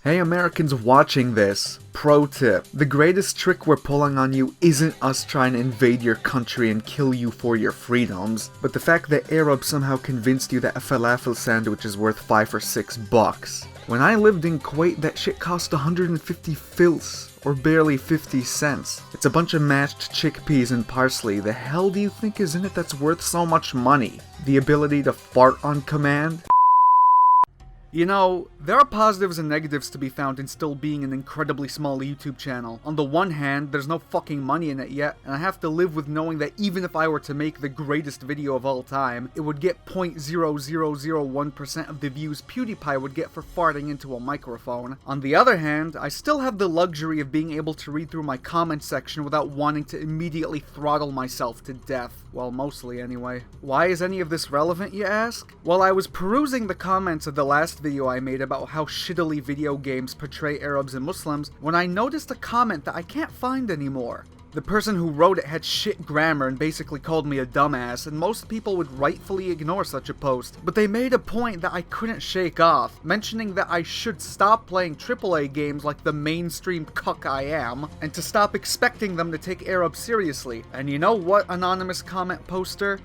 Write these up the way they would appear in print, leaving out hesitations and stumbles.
Hey Americans watching this, pro tip, the greatest trick we're pulling on you isn't us trying to invade your country and kill you for your freedoms, but the fact that Arabs somehow convinced you that a falafel sandwich is worth $5 or $6. When I lived in Kuwait, that shit cost 150 fils, or barely 50 cents. It's a bunch of mashed chickpeas and parsley. The hell do you think is in it that's worth so much money? The ability to fart on command? You know, there are positives and negatives to be found in still being an incredibly small YouTube channel. On the one hand, there's no fucking money in it yet, and I have to live with knowing that even if I were to make the greatest video of all time, it would get 0.0001% of the views PewDiePie would get for farting into a microphone. On the other hand, I still have the luxury of being able to read through my comment section without wanting to immediately throttle myself to death. Well, mostly anyway. Why is any of this relevant, you ask? Well, I was perusing the comments of the last video I made about how shittily video games portray Arabs and Muslims when I noticed a comment that I can't find anymore. The person who wrote it had shit grammar and basically called me a dumbass, and most people would rightfully ignore such a post. But they made a point that I couldn't shake off, mentioning that I should stop playing AAA games like the mainstream cuck I am, and to stop expecting them to take Arabs seriously. And you know what, anonymous comment poster?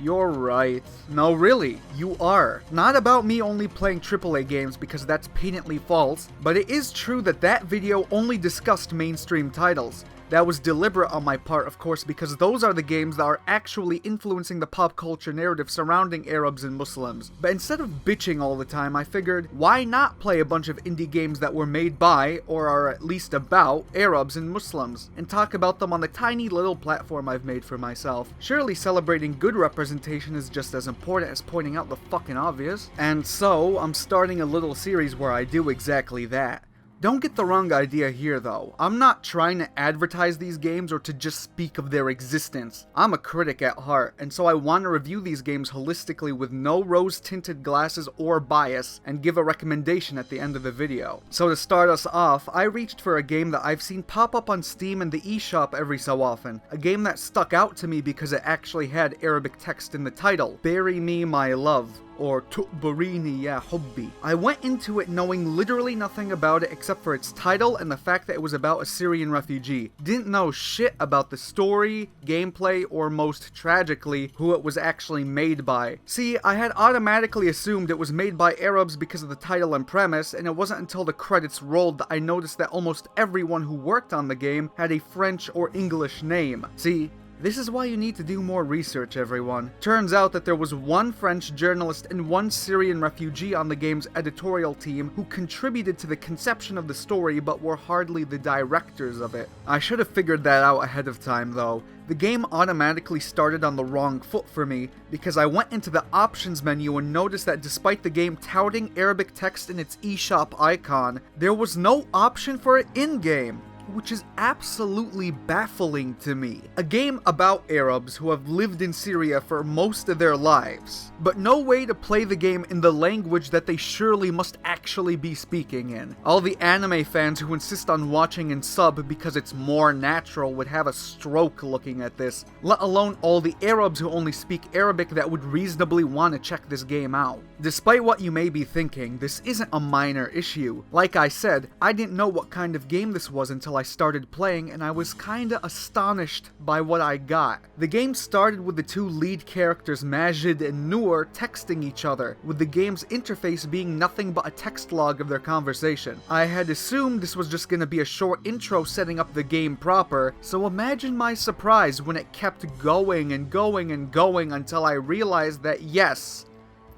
You're right. No, really, you are. Not about me only playing AAA games because that's patently false, but it is true that that video only discussed mainstream titles. That was deliberate on my part, of course, because those are the games that are actually influencing the pop culture narrative surrounding Arabs and Muslims. But instead of bitching all the time, I figured, why not play a bunch of indie games that were made by, or are at least about, Arabs and Muslims, and talk about them on the tiny little platform I've made for myself. Surely celebrating good representation is just as important as pointing out the fucking obvious. And so, I'm starting a little series where I do exactly that. Don't get the wrong idea here though. I'm not trying to advertise these games or to just speak of their existence. I'm a critic at heart, and so I want to review these games holistically with no rose-tinted glasses or bias, and give a recommendation at the end of the video. So to start us off, I reached for a game that I've seen pop up on Steam and the eShop every so often. A game that stuck out to me because it actually had Arabic text in the title, Bury Me My Love, or Taqbreeni Ya Hubbi. I went into it knowing literally nothing about it except for its title and the fact that it was about a Syrian refugee. Didn't know shit about the story, gameplay, or most tragically, who it was actually made by. See, I had automatically assumed it was made by Arabs because of the title and premise, and it wasn't until the credits rolled that I noticed that almost everyone who worked on the game had a French or English name. See, this is why you need to do more research, everyone. Turns out that there was one French journalist and one Syrian refugee on the game's editorial team who contributed to the conception of the story but were hardly the directors of it. I should have figured that out ahead of time though. The game automatically started on the wrong foot for me because I went into the options menu and noticed that despite the game touting Arabic text in its eShop icon, there was no option for it in-game, which is absolutely baffling to me. A game about Arabs who have lived in Syria for most of their lives, but no way to play the game in the language that they surely must actually be speaking in. All the anime fans who insist on watching in sub because it's more natural would have a stroke looking at this, let alone all the Arabs who only speak Arabic that would reasonably want to check this game out. Despite what you may be thinking, this isn't a minor issue. Like I said, I didn't know what kind of game this was until I started playing, and I was kinda astonished by what I got. The game started with the two lead characters Majid and Noor texting each other, with the game's interface being nothing but a text log of their conversation. I had assumed this was just gonna be a short intro setting up the game proper, so imagine my surprise when it kept going and going and going until I realized that yes,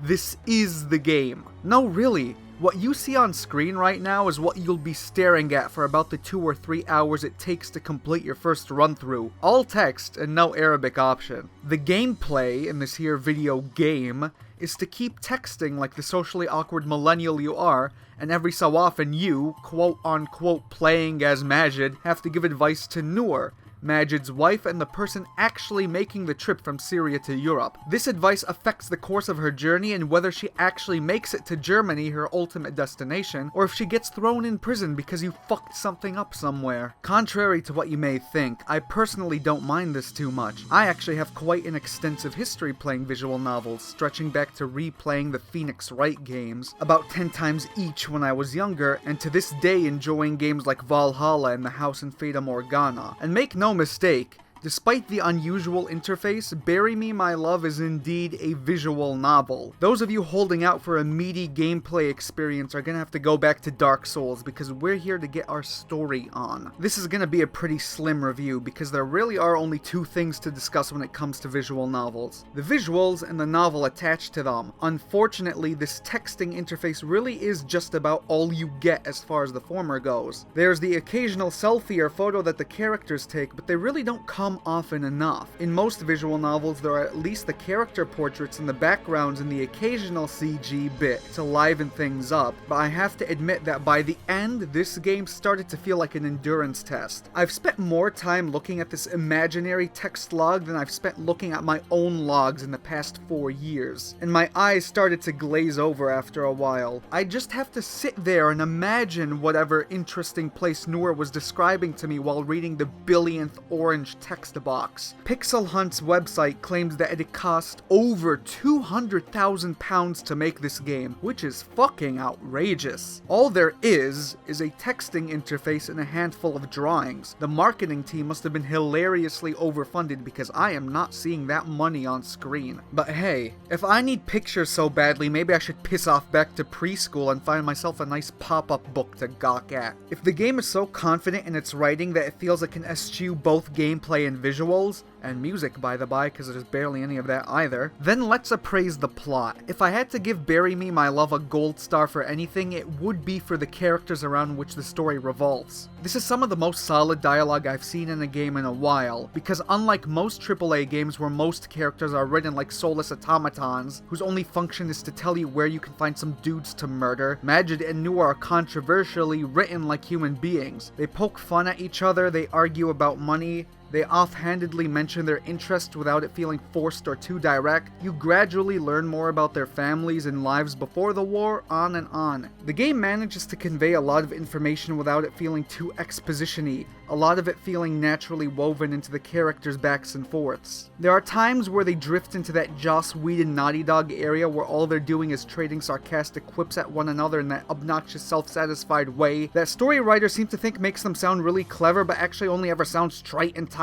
this is the game. No, really. What you see on screen right now is what you'll be staring at for about the 2 or 3 hours it takes to complete your first run through. All text and no Arabic option. The gameplay in this here video game is to keep texting like the socially awkward millennial you are, and every so often you, quote unquote playing as Majid, have to give advice to Noor, Majid's wife and the person actually making the trip from Syria to Europe. This advice affects the course of her journey and whether she actually makes it to Germany, her ultimate destination, or if she gets thrown in prison because you fucked something up somewhere. Contrary to what you may think, I personally don't mind this too much. I actually have quite an extensive history playing visual novels, stretching back to replaying the Phoenix Wright games about 10 times each when I was younger, and to this day enjoying games like Valhalla and The House in Fata Morgana. And make no mistake, despite the unusual interface, Bury Me My Love is indeed a visual novel. Those of you holding out for a meaty gameplay experience are gonna have to go back to Dark Souls because we're here to get our story on. This is gonna be a pretty slim review because there really are only two things to discuss when it comes to visual novels: the visuals and the novel attached to them. Unfortunately, this texting interface really is just about all you get as far as the former goes. There's the occasional selfie or photo that the characters take, but they really don't come often enough. In most visual novels, there are at least the character portraits in the backgrounds and the occasional CG bit to liven things up, but I have to admit that by the end, this game started to feel like an endurance test. I've spent more time looking at this imaginary text log than I've spent looking at my own logs in the past 4 years, and my eyes started to glaze over after a while. I just have to sit there and imagine whatever interesting place Noor was describing to me while reading the billionth orange text box. Pixel Hunt's website claims that it cost over £200,000 to make this game, which is fucking outrageous. All there is a texting interface and a handful of drawings. The marketing team must have been hilariously overfunded because I am not seeing that money on screen. But hey, if I need pictures so badly, maybe I should piss off back to preschool and find myself a nice pop-up book to gawk at. If the game is so confident in its writing that it feels it can eschew both gameplay and visuals, and music by the by, because there's barely any of that either, then let's appraise the plot. If I had to give Bury Me My Love a gold star for anything, it would be for the characters around which the story revolves. This is some of the most solid dialogue I've seen in a game in a while, because unlike most AAA games where most characters are written like soulless automatons, whose only function is to tell you where you can find some dudes to murder, Majid and Noor are controversially written like human beings. They poke fun at each other, they argue about money, they offhandedly mention their interest without it feeling forced or too direct. You gradually learn more about their families and lives before the war, on and on. The game manages to convey a lot of information without it feeling too exposition-y, a lot of it feeling naturally woven into the characters' backs and forths. There are times where they drift into that Joss Whedon Naughty Dog area where all they're doing is trading sarcastic quips at one another in that obnoxious self-satisfied way that story writers seem to think makes them sound really clever but actually only ever sounds trite and tiring.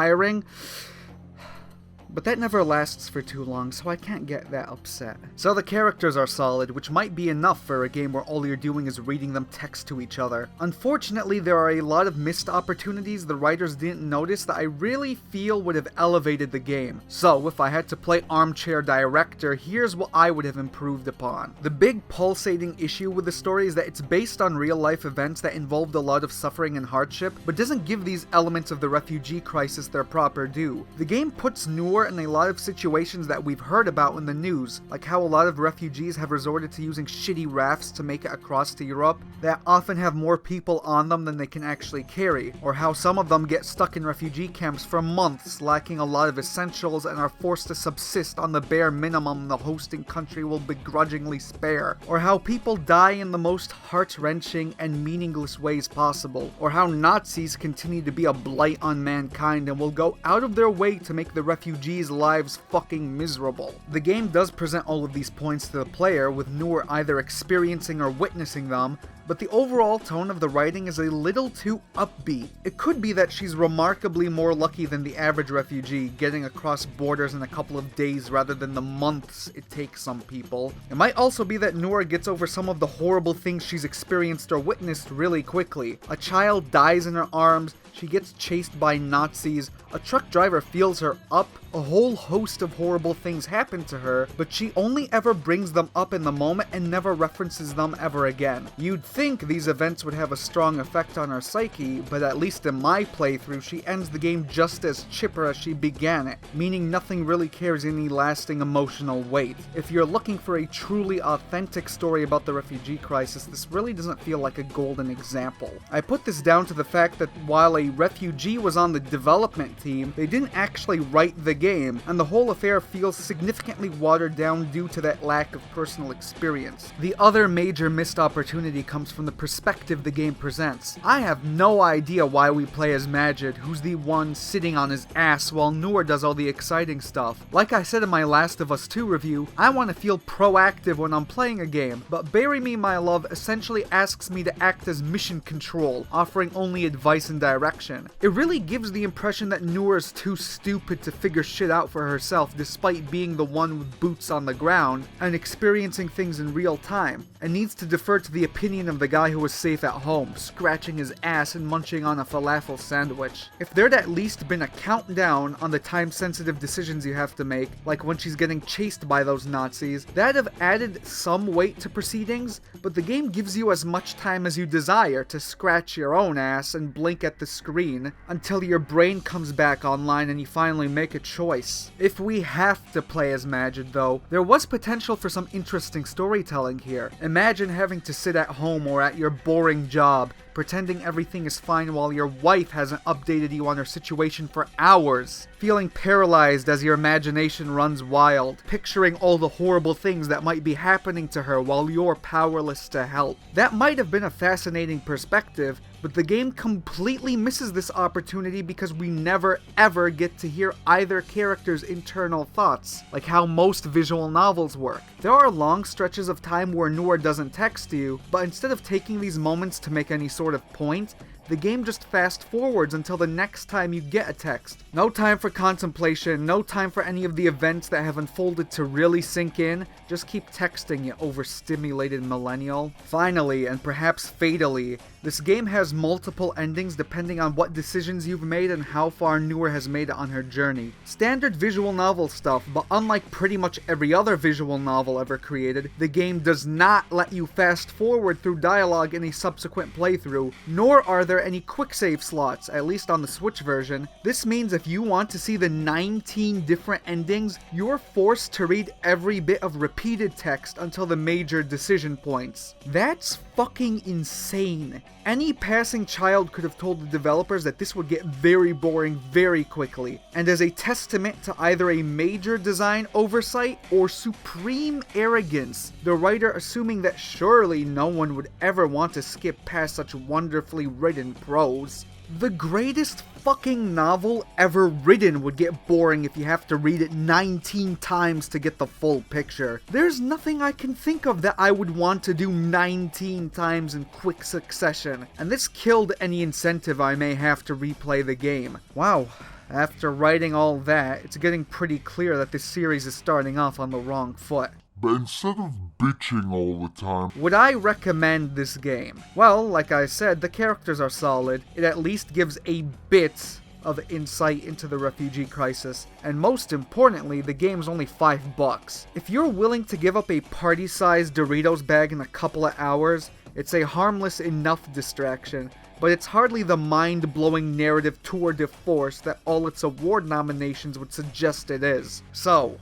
But that never lasts for too long, so I can't get that upset. So the characters are solid, which might be enough for a game where all you're doing is reading them text to each other. Unfortunately, there are a lot of missed opportunities the writers didn't notice that I really feel would have elevated the game. So, if I had to play armchair director, here's what I would have improved upon. The big pulsating issue with the story is that it's based on real-life events that involved a lot of suffering and hardship, but doesn't give these elements of the refugee crisis their proper due. The game puts Noor in a lot of situations that we've heard about in the news, like how a lot of refugees have resorted to using shitty rafts to make it across to Europe that often have more people on them than they can actually carry, or how some of them get stuck in refugee camps for months lacking a lot of essentials and are forced to subsist on the bare minimum the hosting country will begrudgingly spare, or how people die in the most heart-wrenching and meaningless ways possible, or how Nazis continue to be a blight on mankind and will go out of their way to make the refugees' lives fucking miserable. The game does present all of these points to the player, with Noor either experiencing or witnessing them, but the overall tone of the writing is a little too upbeat. It could be that she's remarkably more lucky than the average refugee, getting across borders in a couple of days rather than the months it takes some people. It might also be that Noor gets over some of the horrible things she's experienced or witnessed really quickly. A child dies in her arms, she gets chased by Nazis, a truck driver feels her up, a whole host of horrible things happen to her, but she only ever brings them up in the moment and never references them ever again. You'd think these events would have a strong effect on her psyche, but at least in my playthrough, she ends the game just as chipper as she began it, meaning nothing really carries any lasting emotional weight. If you're looking for a truly authentic story about the refugee crisis, this really doesn't feel like a golden example. I put this down to the fact that while a refugee was on the development team, they didn't actually write the game, and the whole affair feels significantly watered down due to that lack of personal experience. The other major missed opportunity comes from the perspective the game presents. I have no idea why we play as Majid, who's the one sitting on his ass while Noor does all the exciting stuff. Like I said in my Last of Us 2 review, I want to feel proactive when I'm playing a game, but Bury Me My Love essentially asks me to act as mission control, offering only advice and direction. It really gives the impression that Noor is too stupid to figure shit out for herself despite being the one with boots on the ground and experiencing things in real time, and needs to defer to the opinion of the guy who was safe at home, scratching his ass and munching on a falafel sandwich. If there'd at least been a countdown on the time-sensitive decisions you have to make, like when she's getting chased by those Nazis, that'd have added some weight to proceedings, but the game gives you as much time as you desire to scratch your own ass and blink at the screen until your brain comes back online and you finally make a choice. If we have to play as Majid though, there was potential for some interesting storytelling here. Imagine having to sit at home or at your boring job, pretending everything is fine while your wife hasn't updated you on her situation for hours, feeling paralyzed as your imagination runs wild, picturing all the horrible things that might be happening to her while you're powerless to help. That might have been a fascinating perspective, but the game completely misses this opportunity because we never ever get to hear either character's internal thoughts, like how most visual novels work. There are long stretches of time where Noor doesn't text you, but instead of taking these moments to make any sort of point, the game just fast forwards until the next time you get a text. No time for contemplation, no time for any of the events that have unfolded to really sink in. Just keep texting, you overstimulated millennial. Finally, and perhaps fatally, this game has multiple endings depending on what decisions you've made and how far Noor has made it on her journey. Standard visual novel stuff, but unlike pretty much every other visual novel ever created, the game does not let you fast forward through dialogue in a subsequent playthrough, nor are there any quick save slots, at least on the Switch version. This means if you want to see the 19 different endings, you're forced to read every bit of repeated text until the major decision points. That's fucking insane. Any passing child could have told the developers that this would get very boring very quickly, and as a testament to either a major design oversight or supreme arrogance, the writer assuming that surely no one would ever want to skip past such wonderfully written prose. The greatest fucking novel ever written would get boring if you have to read it 19 times to get the full picture. There's nothing I can think of that I would want to do 19 times in quick succession, and this killed any incentive I may have to replay the game. Wow. After writing all that, it's getting pretty clear that this series is starting off on the wrong foot. But instead of bitching all the time, would I recommend this game? Well, like I said, the characters are solid. It at least gives a bit of insight into the refugee crisis, and most importantly, the game's only $5. If you're willing to give up a party-sized Doritos bag in a couple of hours, it's a harmless enough distraction, but it's hardly the mind-blowing narrative tour de force that all its award nominations would suggest it is. So,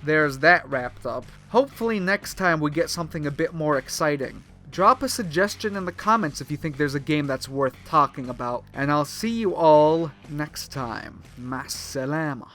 there's that wrapped up. Hopefully next time we get something a bit more exciting. Drop a suggestion in the comments if you think there's a game that's worth talking about, and I'll see you all next time. Masalama.